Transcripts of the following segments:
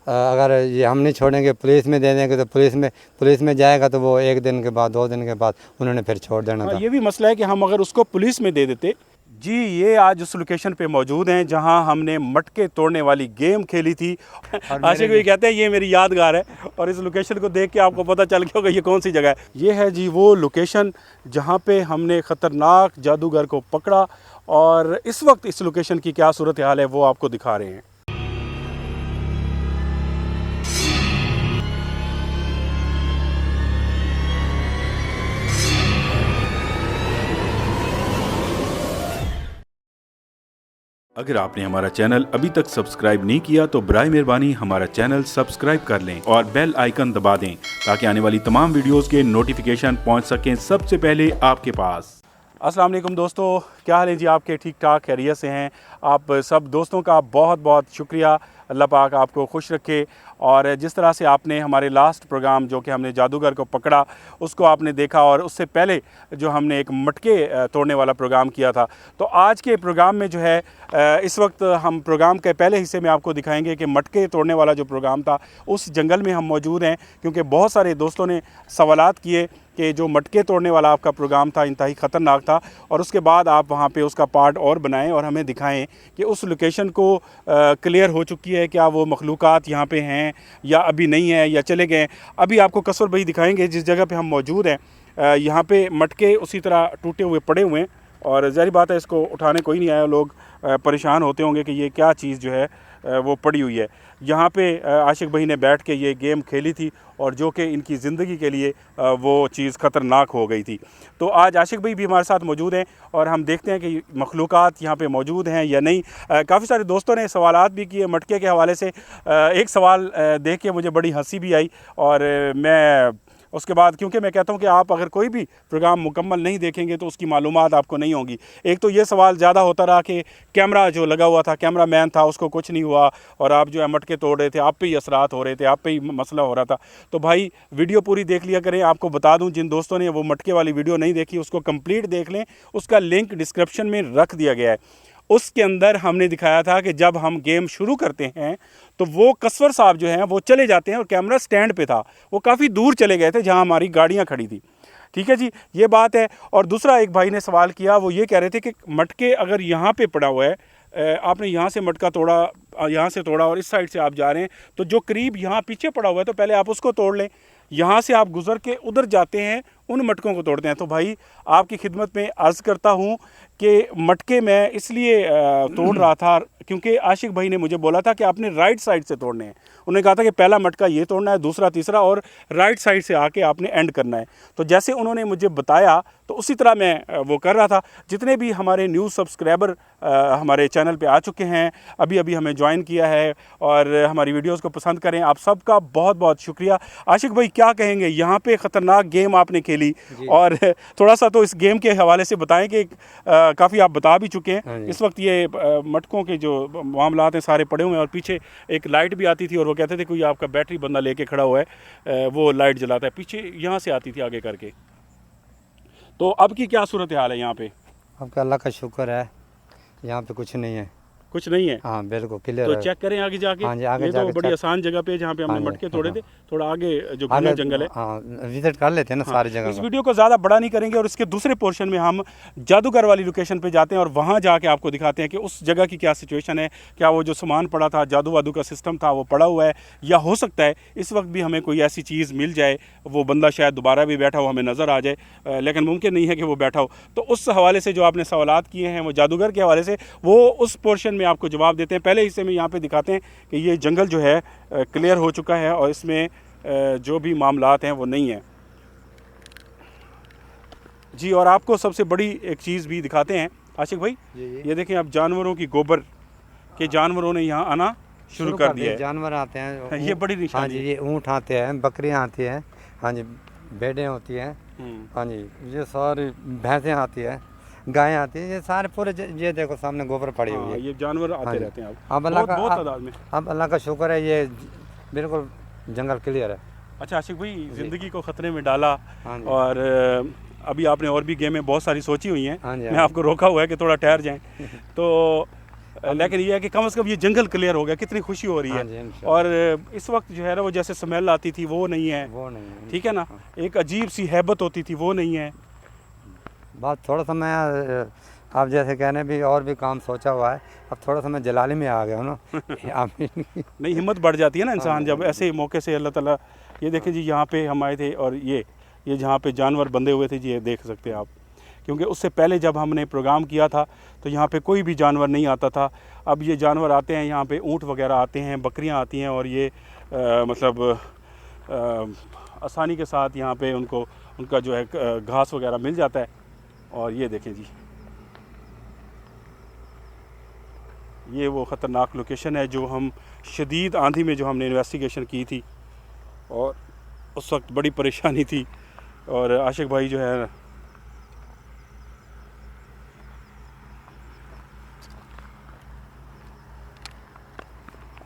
अगर ये हम नहीं छोड़ेंगे, पुलिस में दे देंगे तो पुलिस में जाएगा तो वो 1 दिन के बाद 2 दिन के बाद उन्होंने फिर छोड़ देना था। ये भी मसला है कि हम अगर उसको पुलिस में दे देते। जी, ये आज उस लोकेशन पे मौजूद हैं जहां हमने मटके तोड़ने वाली गेम खेली थी। आशिक भाई कहते हैं ये मेरी यादगार है, और इस लोकेशन को देख के आपको पता चल गया होगा ये कौन सी जगह है। ये है जी वो लोकेशन जहां पे हमने ख़तरनाक जादूगर को पकड़ा, और इस वक्त इस लोकेशन की क्या सूरत हाल है वो आपको दिखा रहे हैं। अगर आपने हमारा चैनल अभी तक सब्सक्राइब नहीं किया तो बराए मेहरबानी हमारा चैनल सब्सक्राइब कर लें और बेल आइकन दबा दें ताकि आने वाली तमाम वीडियोस के नोटिफिकेशन पहुंच सकें सबसे पहले आपके पास। अस्सलाम वालेकुम दोस्तों, क्या हाल है जी आपके? ठीक ठाक खैरियत से हैं? आप सब दोस्तों का बहुत बहुत शुक्रिया। अल्लाह पाक आपको खुश रखे। और जिस तरह से आपने हमारे लास्ट प्रोग्राम जो कि हमने जादूगर को पकड़ा उसको आपने देखा, और उससे पहले जो हमने एक मटके तोड़ने वाला प्रोग्राम किया था, तो आज के प्रोग्राम में जो है इस वक्त हम प्रोग्राम के पहले हिस्से में आपको दिखाएंगे कि मटके तोड़ने वाला जो प्रोग्राम था उस जंगल में हम मौजूद हैं, क्योंकि बहुत सारे दोस्तों ने सवालात किए कि जो मटके तोड़ने वाला आपका प्रोग्राम था इंतहाई ख़तरनाक था, और उसके बाद आप वहाँ पे उसका पार्ट और बनाएं और हमें दिखाएं कि उस लोकेशन को क्लियर हो चुकी है, क्या वो मखलूक़ात यहाँ पे हैं या अभी नहीं है या चले गए। अभी आपको कसर भाई दिखाएंगे जिस जगह पे हम मौजूद हैं। यहाँ पे मटके उसी तरह टूटे हुए पड़े हुए हैं, और ज़ाहिर बात है इसको उठाने कोई नहीं आया। लोग परेशान होते होंगे कि ये क्या चीज़ जो है वो पड़ी हुई है। यहाँ पे आशिक भाई ने बैठ के ये गेम खेली थी, और जो कि इनकी ज़िंदगी के लिए वो चीज़ ख़तरनाक हो गई थी। तो आज आशिक भाई भी हमारे साथ मौजूद हैं और हम देखते हैं कि मखलूक़ात यहाँ पे मौजूद हैं या नहीं। काफ़ी सारे दोस्तों ने सवालात भी किए मटके के हवाले से। एक सवाल देख के मुझे बड़ी हंसी भी आई, और मैं उसके बाद, क्योंकि मैं कहता हूँ कि आप अगर कोई भी प्रोग्राम मुकम्मल नहीं देखेंगे तो उसकी मालूमात आपको नहीं होंगी। एक तो ये सवाल ज़्यादा होता रहा कि कैमरा जो लगा हुआ था, कैमरा मैन था, उसको कुछ नहीं हुआ, और आप जो है मटके तोड़ रहे थे, आप पे ही असरात हो रहे थे, आप पे ही मसला हो रहा था। तो भाई वीडियो पूरी देख लिया करें। आपको बता दूँ, जिन दोस्तों ने वो मटके वाली वीडियो नहीं देखी उसको कंप्लीट देख लें, उसका लिंक डिस्क्रिप्शन में रख दिया गया है। उसके अंदर हमने दिखाया था कि जब हम गेम शुरू करते हैं तो वो कसवर साहब जो हैं वो चले जाते हैं, और कैमरा स्टैंड पे था, वो काफ़ी दूर चले गए थे जहां हमारी गाड़ियां खड़ी थी। ठीक है जी, ये बात है। और दूसरा एक भाई ने सवाल किया, वो ये कह रहे थे कि मटके अगर यहाँ पे पड़ा हुआ है, आपने यहाँ से मटका तोड़ा, यहाँ से तोड़ा और इस साइड से आप जा रहे हैं, तो जो करीब यहाँ पीछे पड़ा हुआ है तो पहले आप उसको तोड़ लें, यहाँ से आप गुजर के उधर जाते हैं उन मटकों को तोड़ते हैं। तो भाई आपकी खिदमत में अर्ज़ करता हूँ कि मटके मैं इसलिए तोड़ रहा था क्योंकि आशिक भाई ने मुझे बोला था कि आपने राइट साइड से तोड़ने हैं। उन्होंने कहा था कि पहला मटका ये तोड़ना है, दूसरा, तीसरा, और राइट साइड से आके आपने एंड करना है। तो जैसे उन्होंने मुझे बताया तो उसी तरह मैं वो कर रहा था। जितने भी हमारे न्यू सब्सक्राइबर हमारे चैनल पे आ चुके हैं, अभी अभी हमें ज्वाइन किया है और हमारी वीडियोस को पसंद करें, आप सबका बहुत बहुत शुक्रिया। आशिक भाई क्या कहेंगे, यहाँ पे ख़तरनाक गेम आपने खेली, और थोड़ा सा तो इस गेम के हवाले से बताएं कि काफ़ी आप बता भी चुके हैं। इस वक्त ये मटकों के जो मामलात हैं सारे पड़े हुए हैं, और पीछे एक लाइट भी आती थी, और वो कहते थे कोई आपका बैटरी बंदा लेके खड़ा हुआ है, वो लाइट जलाता है, पीछे यहाँ से आती थी आगे करके। तो अब की क्या सूरत हाल है यहाँ पे? अब अल्लाह का शुक्र है, यहाँ पे कुछ नहीं है। कुछ नहीं है? हाँ बिल्कुल क्लियर तो है। चेक करें आगे जाके। हाँ जी, आगे ये जाके तो बड़ी आसान जगह पे जहाँ पे हमने मटके तोड़े थे, थोड़ा आगे जो घना जंगल है, हाँ विजिट कर लेते हैं ना सारी जगह। इस वीडियो को ज़्यादा बड़ा नहीं करेंगे, और इसके दूसरे पोर्शन में हम जादूगर वाली लोकेशन पे जाते हैं और वहाँ जाके आपको दिखाते हैं कि उस जगह की क्या सिचुएशन है, क्या वो जो सामान पड़ा था, जादू वादू का सिस्टम था, वो पड़ा हुआ है, या हो सकता है इस वक्त भी हमें कोई ऐसी चीज़ मिल जाए, वो बंदा शायद दोबारा भी बैठा हो, हमें नज़र आ जाए, लेकिन मुमकिन नहीं है कि वो बैठा हो। तो उस हवाले से जो आपने सवालात किए हैं वो जादूगर के हवाले से, वो उस पोर्शन में आपको जवाब देते हैं। पहले हिस्से में यहाँ पे दिखाते हैं कि ये जंगल जो है क्लियर हो चुका है और इसमें जो भी मामलात हैं वो नहीं है जी। और आपको सबसे बड़ी एक चीज़ भी दिखाते हैं आशिक भाई, ये देखें आप, जानवरों की गोबर के जानवरों ने यहाँ आना शुरू कर दिया है। जानवर आते हैं, ये बड़ी निशानी। हाँ जी, ये ऊँट आते हैं, बकरियाँ आती हैं, हाँ जी, भेड़ें होती हैं, हाँ जी, ये सारी भैंसें आती हैं, गायें आती है, ये सारे पूरे ये देखो सामने गोबर पड़ी हुई है। ये जानवर आते रहते हैं अब अल्लाह का बहुत तादाद में। अब अल्लाह का शुक्र है, ये बिल्कुल जंगल क्लियर है। अच्छा आशिक भाई, ज़िंदगी को ख़तरे में डाला, और अभी आपने और भी गेमें बहुत सारी सोची हुई हैं, मैं आपको रोका हुआ है कि थोड़ा ठहर जाएं। तो लेकिन ये है कि कम से कम ये जंगल क्लियर हो गया, कितनी खुशी हो रही हाँ जी, है। इंशाल्लाह। और इस वक्त जो है ना वो जैसे स्मेल आती थी वो नहीं है, वो नहीं है। ठीक है ना, एक अजीब सी हैबत होती थी वो नहीं है। बात थोड़ा सा मैं आप जैसे कहने भी और भी काम सोचा हुआ है, अब थोड़ा सा मैं जलाली में आ गया हूँ ना। आप नहीं, हिम्मत बढ़ जाती है ना इंसान जब ऐसे मौके से अल्लाह ताला। ये देखें जी, यहाँ पे हम आए थे और ये जहाँ पे जानवर बंधे हुए थे जी, ये देख सकते हैं आप। क्योंकि उससे पहले जब हमने प्रोग्राम किया था तो यहाँ पे कोई भी जानवर नहीं आता था। अब ये जानवर आते हैं, यहाँ पे ऊँट वगैरह आते हैं, बकरियाँ आती हैं, और ये मतलब आसानी के साथ यहाँ पे उनका जो है घास वगैरह मिल जाता है। और ये देखें जी, ये वो ख़तरनाक लोकेशन है जो हम शदीद आंधी में जो हमने इन्वेस्टिगेशन की थी, और उस वक्त बड़ी परेशानी थी। और आशिक भाई जो है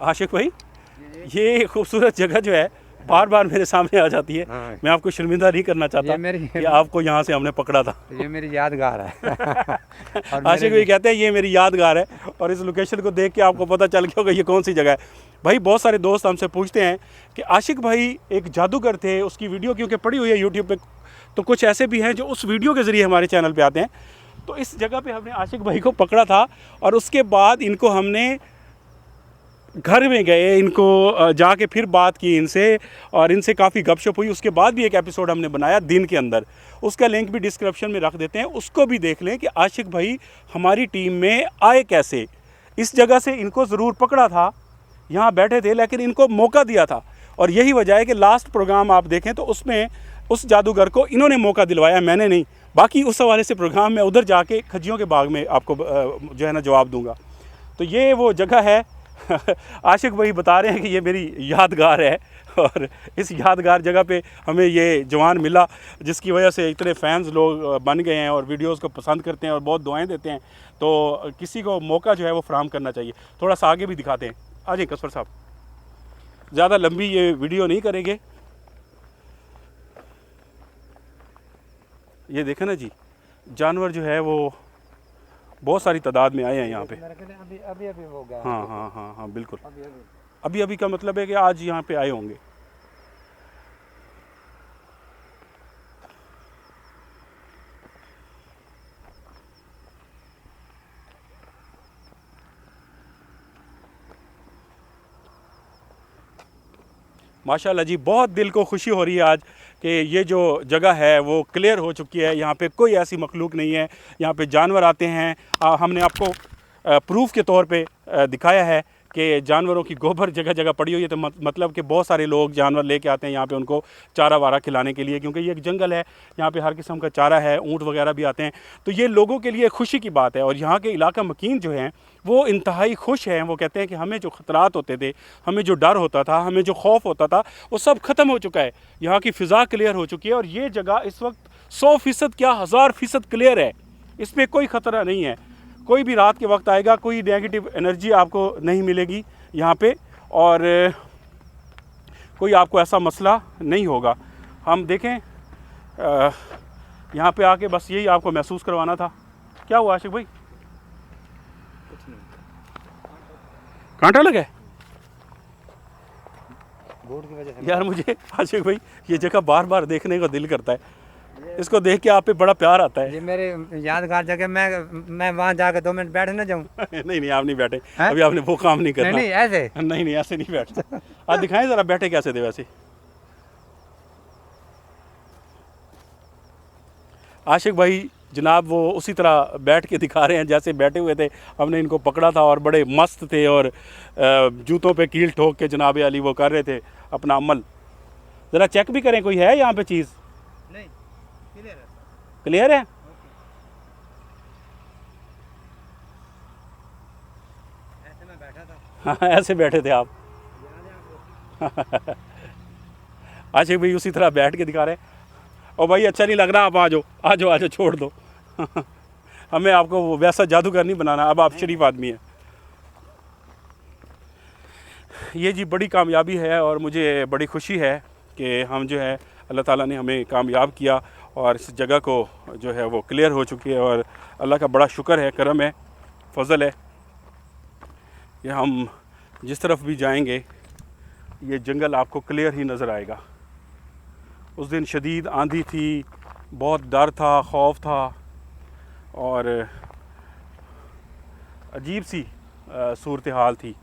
आशिक भाई, ये खूबसूरत जगह जो है बार बार मेरे सामने आ जाती है। हाँ। मैं आपको शर्मिंदा नहीं करना चाहता कि आपको यहाँ से हमने पकड़ा था। ये मेरी यादगार है। और आशिक भाई कहते हैं ये मेरी यादगार है, और इस लोकेशन को देख के आपको पता चल गया होगा ये कौन सी जगह है। भाई बहुत सारे दोस्त हमसे पूछते हैं कि आशिक भाई एक जादूगर थे, उसकी वीडियो क्योंकि पड़ी हुई है यूट्यूब पे, तो कुछ ऐसे भी हैं जो उस वीडियो के ज़रिए हमारे चैनल पे आते हैं। तो इस जगह पे हमने आशिक भाई को पकड़ा था, और उसके बाद इनको हमने घर में गए, इनको जाके फिर बात की इनसे, और इनसे काफ़ी गपशप हुई। उसके बाद भी एक एपिसोड हमने बनाया दिन के अंदर, उसका लिंक भी डिस्क्रिप्शन में रख देते हैं, उसको भी देख लें कि आशिक भाई हमारी टीम में आए कैसे। इस जगह से इनको ज़रूर पकड़ा था, यहाँ बैठे थे, लेकिन इनको मौका दिया था। और यही वजह है कि लास्ट प्रोग्राम आप देखें तो उसमें उस जादूगर को इन्होंने मौका दिलवाया, मैंने नहीं। बाकी उस हवाले से प्रोग्राम में उधर जाके खजियों के बाग में आपको जो है ना जवाब दूंगा। तो ये वो जगह है। आशिक भाई बता रहे हैं कि ये मेरी यादगार है, और इस यादगार जगह पे हमें ये जवान मिला जिसकी वजह से इतने फैंस लोग बन गए हैं और वीडियोस को पसंद करते हैं और बहुत दुआएं देते हैं। तो किसी को मौका जो है वो फराहम करना चाहिए। थोड़ा सा आगे भी दिखाते हैं, आ जाइए कसफर साहब, ज़्यादा लंबी ये वीडियो नहीं करेंगे। ये देखें ना जी, जानवर जो है वो बहुत सारी तादाद में आए हैं यहाँ पे। अभी हो गया। हाँ हाँ हाँ हाँ बिल्कुल, अभी अभी का मतलब है कि आज यहाँ पे आए होंगे। माशाल्लाह जी, बहुत दिल को खुशी हो रही है आज कि ये जो जगह है वो क्लियर हो चुकी है। यहाँ पे कोई ऐसी मखलूक नहीं है, यहाँ पे जानवर आते हैं। हमने आपको प्रूफ के तौर पे दिखाया है कि जानवरों की गोबर जगह जगह पड़ी हुई है। तो मतलब कि बहुत सारे लोग जानवर लेके आते हैं यहाँ पे उनको चारा वारा खिलाने के लिए, क्योंकि ये एक जंगल है, यहाँ पे हर किस्म का चारा है, ऊँट वगैरह भी आते हैं। तो ये लोगों के लिए खुशी की बात है। और यहाँ के इलाका मकीन जो हैं वो इंतहाई खुश हैं। वो कहते हैं कि हमें जो ख़तरात होते थे, हमें जो डर होता था, हमें जो खौफ होता था, वो सब ख़त्म हो चुका है। यहाँ की फ़िज़ा क्लियर हो चुकी है, और ये जगह इस वक्त 100% क्या 1000% क्लियर है। इस पर कोई ख़तरा नहीं है। कोई भी रात के वक्त आएगा, कोई नेगेटिव एनर्जी आपको नहीं मिलेगी यहाँ पे, और कोई आपको ऐसा मसला नहीं होगा। हम देखें यहाँ पे आके बस यही आपको महसूस करवाना था। क्या हुआ आशिक भाई? कांटा लगा है बोर्ड की वजह से। यार मुझे आशिक भाई ये जगह बार बार देखने का दिल करता है। इसको देख के आप पे बड़ा प्यार आता है। ये मेरे यादगार जगह, मैं वहाँ जाकर 2 मिनट बैठ ना जाऊँ? नहीं आप नहीं बैठे, अभी आपने वो काम नहीं करना। नहीं ऐसे नहीं ऐसे नहीं बैठते। आप दिखाएं जरा बैठे कैसे थे वैसे। आशिक भाई जनाब वो उसी तरह बैठ के दिखा रहे हैं जैसे बैठे हुए थे। हमने इनको पकड़ा था और बड़े मस्त थे, और जूतों पे कील ठोक के जनाब अली वो कर रहे थे अपना अमल। ज़रा चेक भी करें कोई है यहाँ पे चीज़। नहीं, क्लियर है। ऐसे मैं बैठा था। हाँ ऐसे बैठे थे आप। आशिक भाई उसी तरह बैठ के दिखा रहे हैं। और भाई अच्छा नहीं लग रहा, आप आ जाओ छोड़ दो। हमें आपको वो वैसा जादूगर नहीं बनाना, अब आप शरीफ आदमी हैं। ये जी बड़ी कामयाबी है, और मुझे बड़ी खुशी है कि हम जो है अल्लाह ताला ने हमें कामयाब किया, और इस जगह को जो है वो क्लियर हो चुकी है। और अल्लाह का बड़ा शुक्र है, करम है, फजल है। ये हम जिस तरफ भी जाएंगे ये जंगल आपको क्लियर ही नज़र आएगा। उस दिन शदीद आंधी थी, बहुत डर था, खौफ था और अजीब सी सूरत हाल थी।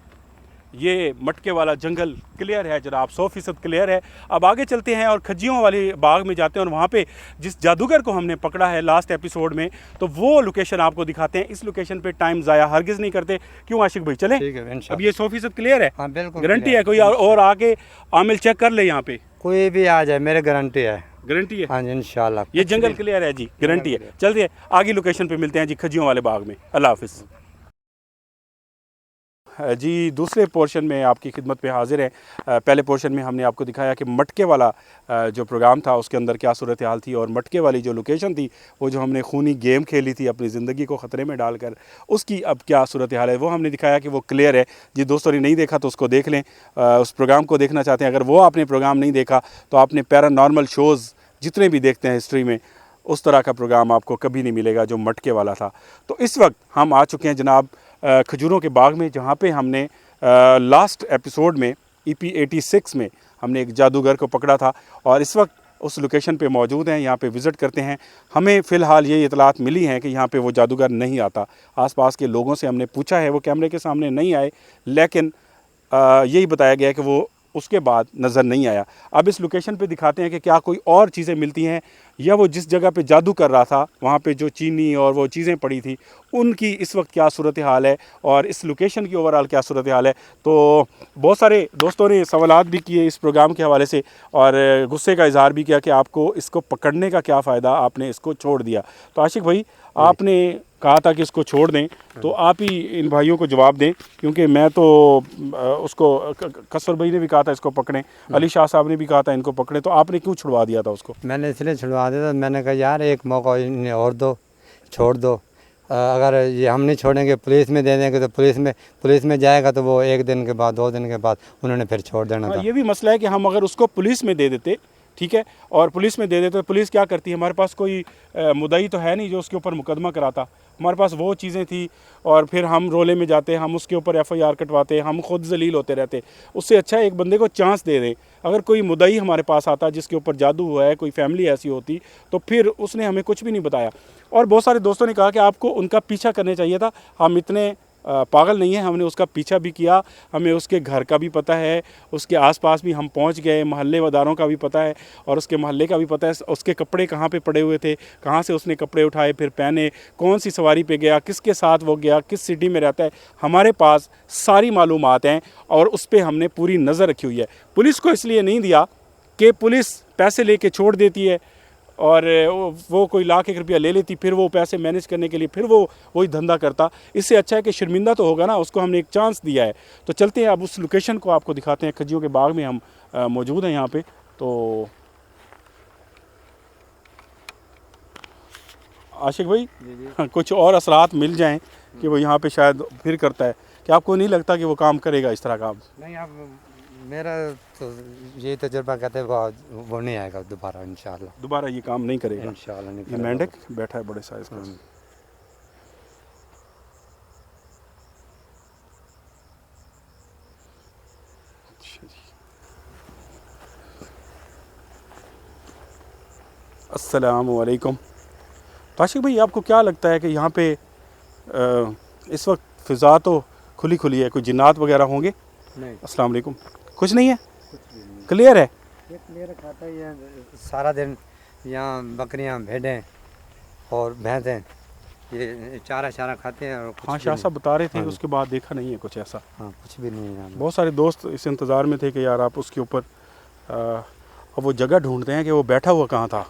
ये मटके वाला जंगल क्लियर है जनाब, 100% क्लियर है। अब आगे चलते हैं और खज्जियों वाले बाग में जाते हैं और वहाँ पे जिस जादूगर को हमने पकड़ा है लास्ट एपिसोड में, तो वो लोकेशन आपको दिखाते हैं। इस लोकेशन पे टाइम ज़ाया हरगिज़ नहीं करते। क्यों आशिक भाई, चलें? ठीक है इंशाल्लाह। अब ये 100% क्लियर है? हाँ बिल्कुल गारंटी clear है? कोई और आके आमिल चेक कर ले यहाँ पे? कोई भी आ जाए, मेरे गारंटी है। गारंटी है? हाँ जी इंशाल्लाह। ये जंगल क्लियर है जी, गारंटी है। चलते हैं आगे लोकेशन पे मिलते हैं जी, खज्जियों वाले बाग में। अल्लाह हाफिज़ जी। दूसरे पोर्शन में आपकी खिदमत पे हाजिर है। पहले पोर्शन में हमने आपको दिखाया कि मटके वाला जो प्रोग्राम था उसके अंदर क्या सूरत हाल थी, और मटके वाली जो लोकेशन थी, वो जो हमने खूनी गेम खेली थी अपनी ज़िंदगी को ख़तरे में डालकर, उसकी अब क्या सूरत हाल है वो हमने दिखाया कि वो क्लियर है जी। दोस्तों ने नहीं देखा तो उसको देख लें। उस प्रोग्राम को देखना चाहते हैं, अगर वो आपने प्रोग्राम नहीं देखा तो आपने पैरानॉर्मल शोज़ जितने भी देखते हैं हिस्ट्री में, उस तरह का प्रोग्राम आपको कभी नहीं मिलेगा जो मटके वाला था। तो इस वक्त हम आ चुके हैं जनाब खजूरों के बाग में, जहाँ पे हमने लास्ट एपिसोड में EP 86 में हमने एक जादूगर को पकड़ा था, और इस वक्त उस लोकेशन पे मौजूद हैं, यहाँ पे विज़िट करते हैं। हमें फ़िलहाल ये इतलात मिली हैं कि यहाँ पे वो जादूगर नहीं आता। आसपास के लोगों से हमने पूछा है, वो कैमरे के सामने नहीं आए, लेकिन यही बताया गया है कि वो उसके बाद नज़र नहीं आया। अब इस लोकेशन पे दिखाते हैं कि क्या कोई और चीज़ें मिलती हैं, या वो जिस जगह पे जादू कर रहा था वहाँ पे जो चीनी और वो चीज़ें पड़ी थी उनकी इस वक्त क्या सूरत हाल है, और इस लोकेशन की ओवरऑल क्या सूरत हाल है। तो बहुत सारे दोस्तों ने सवालात भी किए इस प्रोग्राम के हवाले से, और गुस्से का इजहार भी किया कि आपको इसको पकड़ने का क्या फ़ायदा, आपने इसको छोड़ दिया। तो आशिक भाई, आपने कहा था कि इसको छोड़ दें, तो आप ही इन भाइयों को जवाब दें, क्योंकि मैं तो उसको कसर भाई ने भी कहा था इसको पकड़ें, अली शाह साहब ने भी कहा था इनको पकड़ें, तो आपने क्यों छुड़वा दिया था उसको? मैंने इसलिए छुड़वा दिया था, मैंने कहा यार एक मौका इन्हें और दो, छोड़ दो। अगर ये हम नहीं छोड़ेंगे, पुलिस में दे देंगे, तो पुलिस में जाएगा तो वो 1 दिन के बाद 2 दिन के बाद उन्होंने फिर छोड़ देना था। ये भी मसला है कि हम अगर उसको पुलिस में दे देते, ठीक है, और पुलिस में दे देते तो पुलिस क्या करती है? हमारे पास कोई मुद्दई तो है नहीं जो उसके ऊपर मुकदमा कराता। हमारे पास वो चीज़ें थी, और फिर हम रोले में जाते, हम उसके ऊपर FIR कटवाते, हम खुद जलील होते रहते। उससे अच्छा है एक बंदे को चांस दे दें। अगर कोई मुद्दई हमारे पास आता जिसके ऊपर जादू हुआ है, कोई फैमिली ऐसी होती, तो फिर उसने हमें कुछ भी नहीं बताया। और बहुत सारे दोस्तों ने कहा कि आपको उनका पीछा करना चाहिए था। हम इतने पागल नहीं है, हमने उसका पीछा भी किया, हमें उसके घर का भी पता है, उसके आसपास भी हम पहुंच गए, मोहल्ले वादारों का भी पता है, और उसके मोहल्ले का भी पता है, उसके कपड़े कहाँ पे पड़े हुए थे, कहाँ से उसने कपड़े उठाए फिर पहने, कौन सी सवारी पे गया, किसके साथ वो गया, किस सिटी में रहता है, हमारे पास सारी मालूमात हैं, और उस पर हमने पूरी नज़र रखी हुई है। पुलिस को इसलिए नहीं दिया कि पुलिस पैसे लेके छोड़ देती है, और वो कोई लाख एक रुपया ले लेती, फिर वो पैसे मैनेज करने के लिए फिर वो वही धंधा करता। इससे अच्छा है कि शर्मिंदा तो होगा ना, उसको हमने एक चांस दिया है। तो चलते हैं अब उस लोकेशन को आपको दिखाते हैं। खज्जियों के बाग में हम मौजूद हैं यहाँ पे। तो आशिक भाई, कुछ और असरात मिल जाएं कि वो यहाँ पे शायद फिर करता है, कि आपको नहीं लगता कि वो काम करेगा इस तरह का? नहीं, अब मेरा तो ये तजुर्बा कहते हैं वो नहीं आएगा दोबारा इंशाल्लाह। दोबारा ये काम नहीं करेगा इंशाल्लाह नहीं ये करेगा। मेंढक बैठा है बड़े साइज का। अच्छा जी, अस्सलामु अलैकुम। तो आशिक भाई, आपको क्या लगता है कि यहाँ पे इस वक्त फ़िज़ा तो खुली खुली है, कोई जिन्नात वगैरह होंगे? नहीं, अस्सलाम वालेकुम। कुछ नहीं है, क्लियर है? ये क्लियर खाता ही है सारा दिन। यहाँ बकरियाँ, भेड़ें और भैंसें ये चारा शारा खाते हैं, और कुछ हाँ, भी शाह नहीं। साहब बता रहे थे, हाँ। उसके बाद देखा नहीं है कुछ ऐसा। हाँ, कुछ भी नहीं है यहाँ पे। बहुत सारे दोस्त इस इंतज़ार में थे कि यार आप उसके ऊपर अब वो जगह ढूंढते हैं कि वो बैठा हुआ कहाँ था,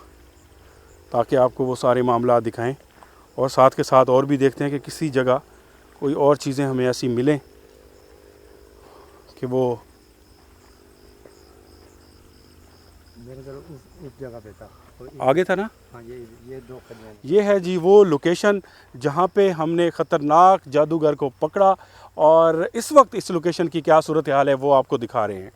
ताकि आपको वो सारे मामला दिखाएं, और साथ के साथ और भी देखते हैं कि किसी जगह कोई और चीज़ें हमें ऐसी मिलें कि वो मेरे घर उस जगह पे था। आगे था ना। हाँ, ये 2 कदम। ये है जी वो लोकेशन जहाँ पे हमने ख़तरनाक जादूगर को पकड़ा, और इस वक्त इस लोकेशन की क्या सूरत हाल है वो आपको दिखा रहे हैं।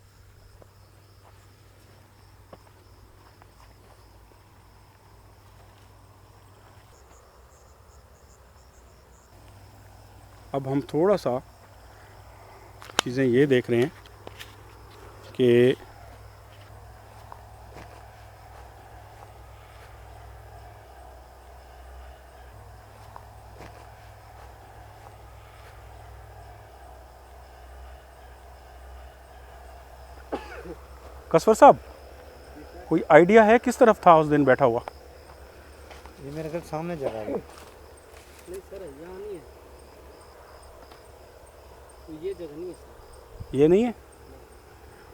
अब हम थोड़ा सा चीज़ें ये देख रहे हैं कि कसवर साहब, कोई आइडिया है किस तरफ था उस दिन बैठा हुआ? ये मेरे घर सामने जगह है। नहीं सर, यहाँ नहीं है, तो ये जगह नहीं है सर। ये नहीं है,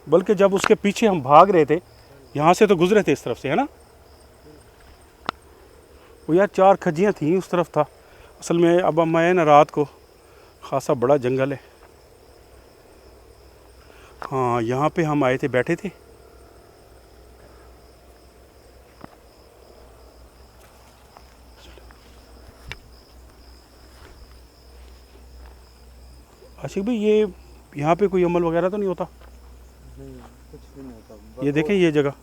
बल्कि जब उसके पीछे हम भाग रहे थे यहाँ से तो गुजरे थे इस तरफ से, है ना? वो यार 4 खज्जियाँ थी उस तरफ था असल में। अब मैं ना रात को, खासा बड़ा जंगल है। हाँ, यहाँ पे हम आए थे, बैठे थे। आशिक भाई, ये यहाँ पे कोई अमल वगैरह तो नहीं होता? नहीं, कुछ भी नहीं होता। ये देखें ये जगह,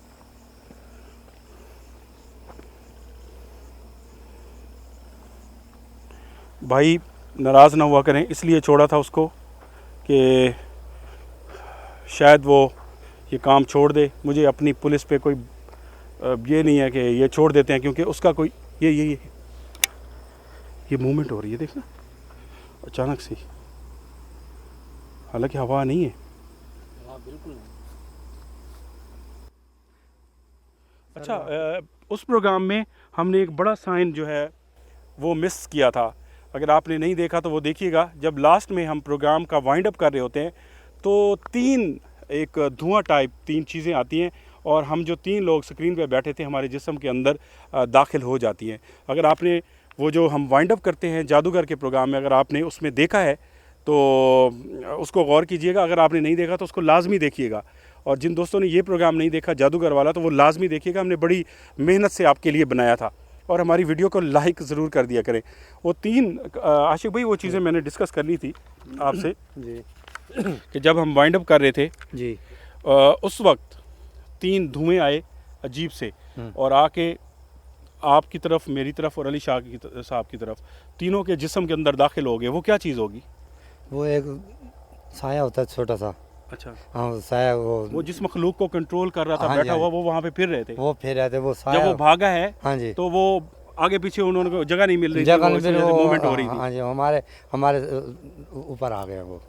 भाई नाराज़ ना हुआ करें, इसलिए छोड़ा था उसको कि शायद वो ये काम छोड़ दे। मुझे अपनी पुलिस पे कोई ये नहीं है कि ये छोड़ देते हैं, क्योंकि उसका कोई ये मूवमेंट हो रही है, देखना अचानक से, हालांकि हवा नहीं है। हाँ बिल्कुल नहीं। अच्छा, उस प्रोग्राम में हमने एक बड़ा साइन जो है वो मिस किया था। अगर आपने नहीं देखा तो वो देखिएगा। जब लास्ट में हम प्रोग्राम का वाइंड अप कर रहे होते हैं तो 3 एक धुआं टाइप 3 चीज़ें आती हैं और हम जो 3 लोग स्क्रीन पे बैठे थे हमारे जिस्म के अंदर दाखिल हो जाती हैं। अगर आपने वो जो हम वाइंड अप करते हैं जादूगर के प्रोग्राम में, अगर आपने उसमें देखा है तो उसको गौर कीजिएगा। अगर आपने नहीं देखा तो उसको लाजमी देखिएगा। और जिन दोस्तों ने ये प्रोग्राम नहीं देखा जादूगर वाला, तो वो लाजमी देखिएगा। हमने बड़ी मेहनत से आपके लिए बनाया था। और हमारी वीडियो को लाइक ज़रूर कर दिया करें। वो 3 आशिक भाई, वो चीज़ें मैंने डिस्कस कर ली थी आपसे जी कि जब हम वाइंड अप कर रहे थे जी उस वक्त 3 धुएँ आए अजीब से और आके आपकी तरफ, मेरी तरफ और अली शाह साहब की तरफ, तीनों के जिस्म के अंदर दाखिल हो गए। वो क्या चीज़ होगी? वो एक साया होता है छोटा सा। अच्छा, हाँ, साया वो जिस मखलूक को कंट्रोल कर रहा था हाँ बैठा जी, हुआ, वो वहाँ पे फिर रहे थे। वो फिर रहते वो जब साया। वो भागा है हाँ जी, तो वो आगे पीछे उन्होंने जगह नहीं मिल रही थी, जगह वो में इस फिर वजह से वो मूवमेंट हो रही थी। हाँ जी, हमारे ऊपर आ गए वो।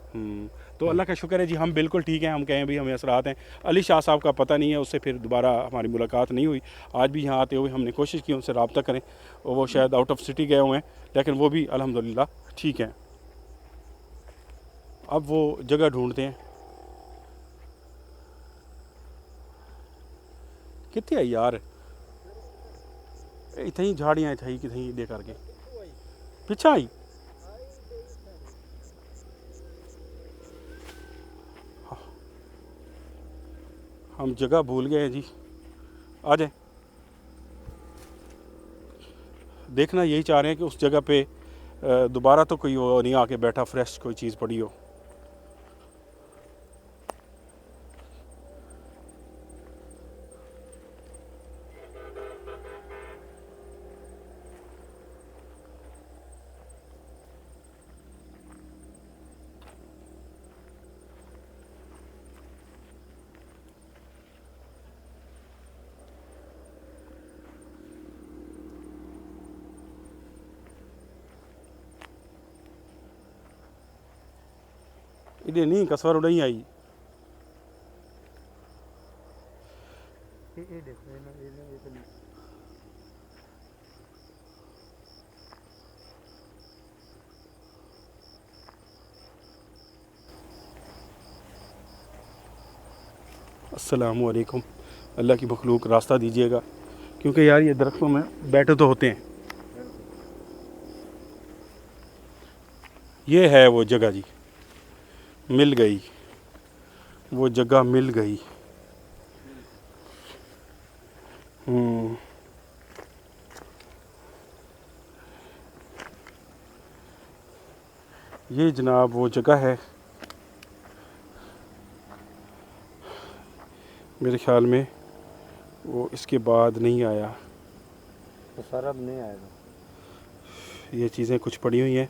तो अल्लाह का शुक्र है जी, हम बिल्कुल ठीक हैं। हम कहें भी हमें असरात हैं। अली शाह साहब का पता नहीं है, उससे फिर दोबारा हमारी मुलाकात नहीं हुई। आज भी यहाँ आते हुए हमने कोशिश की उनसे रब्ता करें, वो शायद आउट ऑफ सिटी गए हुए हैं, लेकिन वो भी अल्हम्दुलिल्लाह ठीक हैं। अब वो जगह ढूंढते हैं। कितने है यार, इतनी ही झाड़ियाँ इतनी कितनी दे करके पीछे आई। हम जगह भूल गए हैं जी, आ जाए। देखना यही चाह रहे हैं कि उस जगह पे दोबारा तो कोई वो नहीं आके बैठा, फ्रेश कोई चीज़ पड़ी हो। इधर नहीं, कसवर नहीं आई। अस्सलामु अलैकुम। अल्लाह की मखलूक रास्ता दीजिएगा, क्योंकि यार ये दरख्तों में बैठे तो होते हैं। ये है वो जगह जी, मिल गई वो जगह, मिल गई। ये जनाब वो जगह है। मेरे ख्याल में वो इसके बाद नहीं आया। तो सर अब नहीं आएगा। ये चीज़ें कुछ पड़ी हुई हैं,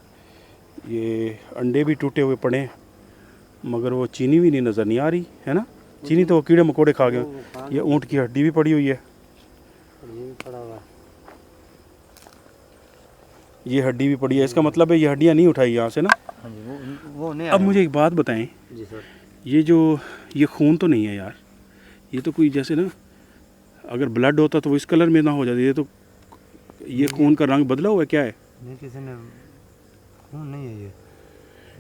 ये अंडे भी टूटे हुए पड़े हैं। मगर वो चीनी भी नहीं नज़र नहीं आ रही है ना। चीनी तो वो कीड़े मकोड़े खा गए। ये ऊँट की हड्डी भी पड़ी हुई है, ये भी पड़ा हुआ है। ये हड्डी भी पड़ी है। इसका मतलब है ये हड्डियाँ नहीं उठाई यहाँ से ना। हाँ जी, वो नहीं अब मुझे एक बात बताएं, जी सर। ये खून तो नहीं है यार, ये तो कोई जैसे ना अगर ब्लड होता तो वो इस कलर में ना हो जाता। ये खून का रंग बदला हुआ है, क्या है? नहीं, किसी ने खून नहीं है, ये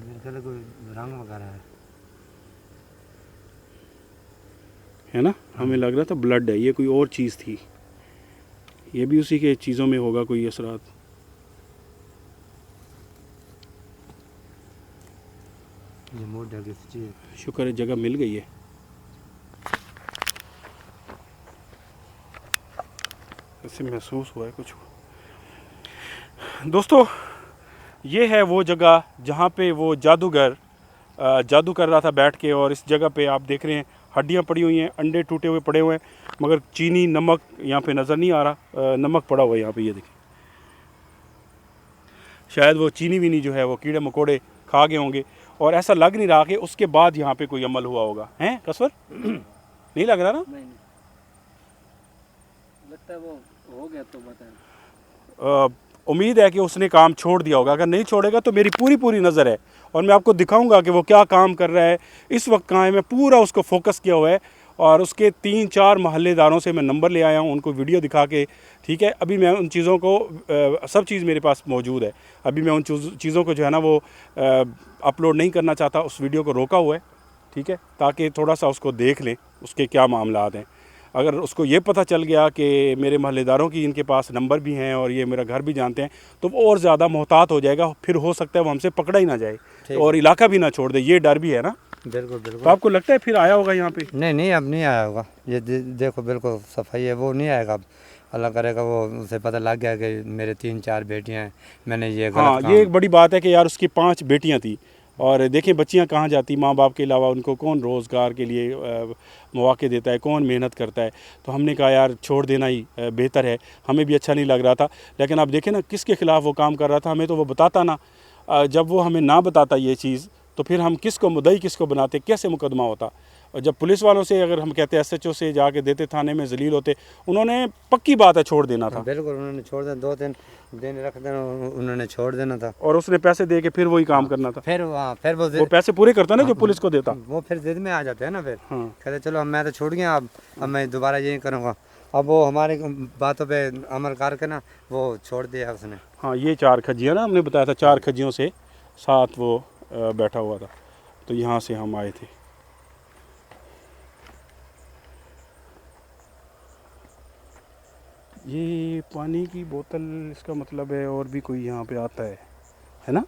मेरे ख्याल कोई रंग वगैरह है ना। हमें लग रहा था ब्लड है, ये कोई और चीज़ थी। ये भी उसी के चीज़ों में होगा कोई असरात। ये मोड़ है किसी चीज़। शुक्र है जगह मिल गई है। ऐसे महसूस हुआ है कुछ। दोस्तों, ये है वो जगह जहाँ पे वो जादूगर जादू कर रहा था बैठ के, और इस जगह पे आप देख रहे हैं हड्डियाँ पड़ी हुई हैं, अंडे टूटे हुए पड़े हुए हैं, मगर चीनी नमक यहाँ पे नज़र नहीं आ रहा। नमक पड़ा हुआ है यहाँ पे, ये देखिए। शायद वो चीनी वीनी जो है वो कीड़े मकोड़े खा गए होंगे, और ऐसा लग नहीं रहा कि उसके बाद यहाँ पे कोई अमल हुआ होगा। हैं कसवर? नहीं लग रहा ना। नहीं लगता है वो हो गया तो बताएं। उम्मीद है कि उसने काम छोड़ दिया होगा। अगर नहीं छोड़ेगा तो मेरी पूरी नज़र है, और मैं आपको दिखाऊंगा कि वो क्या काम कर रहा है, इस वक्त कहाँ है। मैं पूरा उसको फोकस किया हुआ है, और उसके 3-4 मोहल्लेदारों से मैं नंबर ले आया हूँ, उनको वीडियो दिखा के। ठीक है, अभी मैं उन चीज़ों को सब चीज़ मेरे पास मौजूद है। अभी मैं उन चीज़ों को जो है ना वो अपलोड नहीं करना चाहता, उस वीडियो को रोका हुआ है। ठीक है, ताकि थोड़ा सा उसको देख लें उसके क्या मामलात हैं। अगर उसको ये पता चल गया कि मेरे महल्लेदारों की इनके पास नंबर भी हैं और ये मेरा घर भी जानते हैं, तो वो और ज़्यादा मोहतात हो जाएगा। फिर हो सकता है वो हमसे पकड़ा ही ना जाए और इलाका भी ना छोड़ दे, ये डर भी है ना। बिल्कुल बिल्कुल। तो आपको लगता है फिर आया होगा यहाँ पे? नहीं, अब नहीं आया होगा। ये देखो बिल्कुल सफाई है, वो नहीं आएगा अब। अल्लाह करेगा वो, उसे पता लग गया कि मेरे 3-4 बेटियां हैं, मैंने ये गलत हाँ, काम। ये एक बड़ी बात है कि यार उसकी 5 बेटियां थी, और देखें बच्चियां कहाँ जाती, माँ बाप के अलावा उनको कौन रोज़गार के लिए मौके देता है, कौन मेहनत करता है। तो हमने कहा यार छोड़ देना ही बेहतर है। हमें भी अच्छा नहीं लग रहा था, लेकिन अब देखें ना किसके ख़िलाफ़ वो काम कर रहा था, हमें तो वो बताता ना। जब वो हमें ना बताता ये चीज़, तो फिर हम किसको मुद्दई किसको बनाते, कैसे मुकदमा होता। और जब पुलिस वालों से अगर हम कहते SHO से जाके देते, थाने में जलील होते, उन्होंने पक्की बात है छोड़ देना था। बिल्कुल, उन्होंने छोड़ देना, 2-3 दिन रख देना, उन्होंने छोड़ देना था। और उसने पैसे दे के फिर वही काम करना था। फिर फिर वो पैसे पूरे करता ना जो पुलिस को देता। वो फिर जिद में आ जाते हैं ना। फिर हाँ। कहते चलो अब मैं तो छूट गया, अब मैं दोबारा यही करूँगा। अब वो हमारी बातों पे अमल करके ना वो छोड़ दिया उसने। हाँ, ये 4 खज्जियाँ ना, हमने बताया था 4 खज्जियों से साथ वो बैठा हुआ था। तो यहाँ से हम आए थे। ये पानी की बोतल, इसका मतलब है और भी कोई यहाँ पे आता है ना।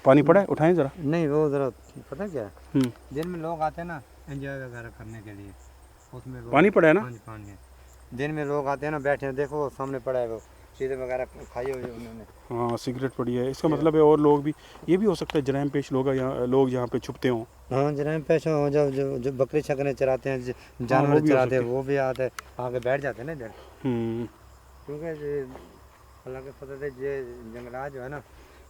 पानी पड़ा है, उठाएं ज़रा। नहीं, वो ज़रा पता क्या है, हम्म, दिन में लोग आते हैं ना एंजॉय वगैरह करने के लिए, उसमें वो पानी पड़ा है ना। पानी है। दिन में लोग आते हैं ना, बैठे हैं, देखो वो सामने पड़ा है, वो चीज़ें वगैरह खाई हुई है उन्होंने। हाँ, सिगरेट पड़ी है, इसका मतलब है और लोग भी, ये भी हो सकता है जराइम पेश लोग यहाँ पे छुपते हों। हाँ, जराइम पेश हो, जो बकरी छकने चराते हैं, जानवर भी हो चराते हैं, सकते वो भी आते आगे बैठ जाते हैं ना इधर। हम्म, क्योंकि अल्लाह के पता है ये जंगलात जो है ना,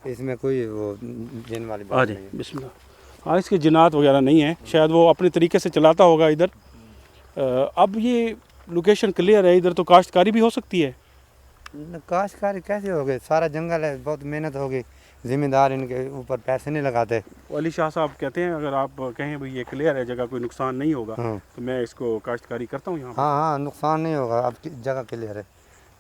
इसमें कोई वो जिन वाली आ बात जाए नहीं है। बिस्मिल्लाह। हाँ, इसके जिन्नात वगैरह नहीं है, शायद वो अपने तरीके से चलाता होगा इधर। अब ये लोकेशन क्लियर है, इधर तो काश्तकारी भी हो सकती है। काश्तकारी कैसे हो गए, सारा जंगल है, बहुत मेहनत होगी, जिम्मेदार इनके ऊपर पैसे नहीं लगाते। अली शाह साहब कहते हैं अगर आप कहें भाई ये क्लियर है जगह, कोई नुकसान नहीं होगा, हाँ तो मैं इसको काश्तकारी करता हूँ यहाँ पर। हाँ, नुकसान नहीं होगा, अब जगह क्लियर है।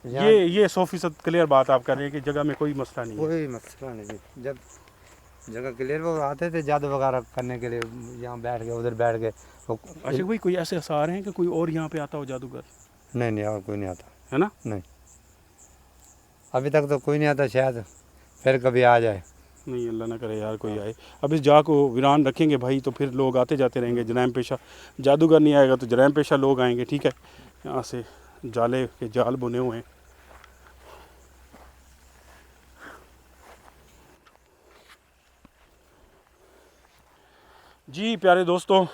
यहाँ ये 100% क्लियर बात आप कर रहे हैं कि जगह में कोई मसला नहीं है। कोई मसला नहीं जी। जब जगह क्लियर, वो आते थे जादू वगैरह करने के लिए, यहाँ बैठ गए, उधर बैठ गए। अच्छा भाई, कोई ऐसे आसार हैं कि कोई और यहाँ पे आता हो जादूगर? नहीं, और कोई नहीं आता है ना। नहीं, अभी तक तो कोई नहीं आता, शायद फिर कभी आ जाए। नहीं, अल्लाह ना करे यार कोई आए। अब इस जगह को वीरान रखेंगे भाई तो फिर लोग आते जाते रहेंगे। जराइम पेशा जादूगर नहीं आएगा तो जराइम पेशा लोग आएंगे। ठीक है, यहाँ से जाले के जाल बुने हुए हैं। जी प्यारे दोस्तों,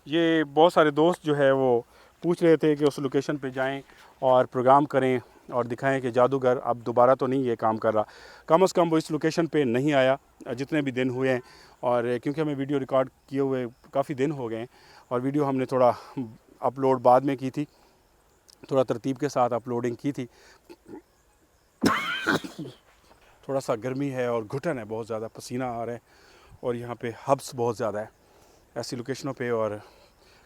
ये बहुत सारे दोस्त जो है वो पूछ रहे थे कि उस लोकेशन पे जाएं और प्रोग्राम करें, और दिखाएं कि जादूगर अब दोबारा तो नहीं ये काम कर रहा। कम से कम वो इस लोकेशन पे नहीं आया जितने भी दिन हुए हैं, और क्योंकि हमें वीडियो रिकॉर्ड किए हुए काफ़ी दिन हो गए हैं और वीडियो हमने थोड़ा अपलोड बाद में की थी, थोड़ा तरतीब के साथ अपलोडिंग की थी। थोड़ा सा गर्मी है और घुटन है, बहुत ज़्यादा पसीना आ रहा है और यहाँ पे हब्स बहुत ज़्यादा है ऐसी लोकेशनों पे, और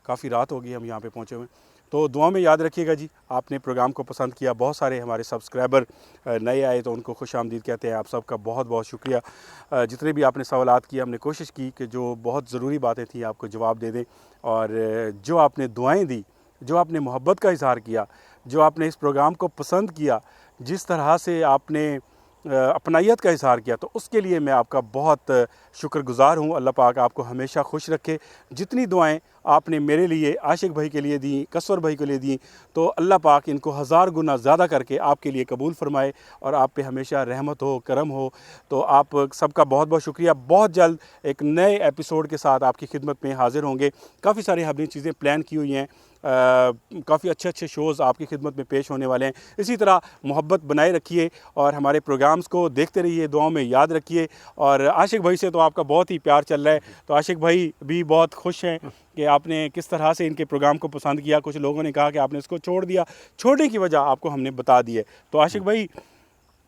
काफ़ी रात हो गई हम यहाँ पे पहुँचे हुए। तो दुआ में याद रखिएगा जी, आपने प्रोग्राम को पसंद किया। बहुत सारे हमारे सब्सक्राइबर नए आए तो उनको खुश आमदीद कहते हैं। आप सबका बहुत बहुत शुक्रिया। जितने भी आपने सवालात किए, हमने कोशिश की कि जो बहुत ज़रूरी बातें थी आपको जवाब दे दें, और जो आपने दुआएं दी, जो आपने मोहब्बत का इज़हार किया, जो आपने इस प्रोग्राम को पसंद किया, जिस तरह से आपने अपनाइयत का इज़हार किया, तो उसके लिए मैं आपका बहुत शुक्रगुज़ार हूँ। अल्लाह पाक आपको हमेशा खुश रखे। जितनी दुआएं आपने मेरे लिए, आशिक भाई के लिए दी, कसवर भाई के लिए दी, तो अल्लाह पाक इनको 1000 गुना ज़्यादा करके आपके लिए कबूल फरमाए और आप पे हमेशा रहमत हो, करम हो। तो आप सबका बहुत बहुत शुक्रिया। बहुत जल्द एक नए एपिसोड के साथ आपकी खिदमत में हाज़िर होंगे। काफ़ी सारी हमने चीज़ें प्लान की हुई हैं, काफ़ी अच्छे अच्छे शोज़ आपकी खिदमत में पेश होने वाले हैं। इसी तरह मोहब्बत बनाए रखिए और हमारे प्रोग्राम्स को देखते रहिए, दुआओं में याद रखिए। और आशिक भाई से तो आपका बहुत ही प्यार चल रहा है, तो आशिक भाई भी बहुत खुश हैं कि आपने किस तरह से इनके प्रोग्राम को पसंद किया। कुछ लोगों ने कहा कि आपने इसको छोड़ दिया, छोड़ने की वजह आपको हमने बता दी है। तो आशिक भाई,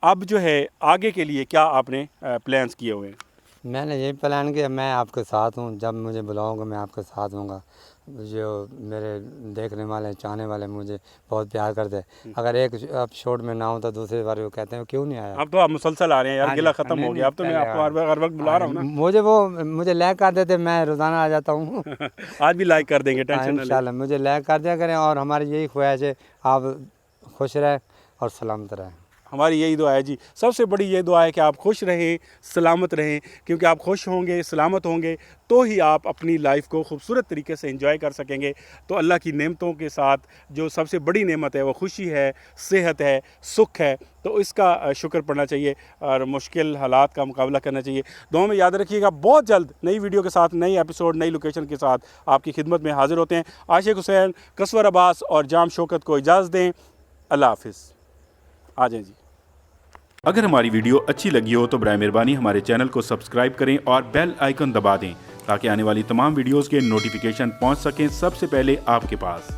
अब जो है आगे के लिए क्या आपने प्लान्स किए हुए हैं? मैंने यही प्लान किया, मैं आपके साथ हूँ, जब मुझे बुलाओगे मैं आपके साथ हूँगा। जो मेरे देखने वाले, चाहने वाले मुझे बहुत प्यार करते हैं। अगर एक एपिसोड में ना हो तो दूसरी बार वो कहते हैं क्यों नहीं आया। अब तो आप मुसलसल आ रहे हैं यार, हाँ गिला जी, ख़त्म नहीं, हो गया। अब तो मैं पहले आपको हर वक्त बुला रहा हूँ ना। मुझे लाइक कर देते, मैं रोज़ाना आ जाता हूँ। आज भी लाइक कर देंगे, टेंशन ना लें। इंशाल्लाह मुझे लाइक कर दिया करें, और हमारी यही ख्वाहिश है आप खुश रहें और सलामत रहें। हमारी यही दुआ है जी। सबसे बड़ी ये दुआ है कि आप खुश रहें, सलामत रहें, क्योंकि आप खुश होंगे, सलामत होंगे तो ही आप अपनी लाइफ को खूबसूरत तरीके से एंजॉय कर सकेंगे। तो अल्लाह की नेमतों के साथ जो सबसे बड़ी नेमत है वो खुशी है, सेहत है, सुख है, तो इसका शुक्र पड़ना चाहिए और मुश्किल हालात का मुकाबला करना चाहिए। दुआ में याद रखिएगा। बहुत जल्द नई वीडियो के साथ, नई एपिसोड, नई लोकेशन के साथ आपकी खिदमत में हाजिर होते हैं। आशिक हुसैन, कसवर अब्बास और जाम शौकत को इजाज़त दें। अल्लाह हाफिज़। आ जाएं जी। अगर हमारी वीडियो अच्छी लगी हो तो बराए मेहरबानी हमारे चैनल को सब्सक्राइब करें और बेल आइकन दबा दें ताकि आने वाली तमाम वीडियोस के नोटिफिकेशन पहुंच सकें सबसे पहले आपके पास।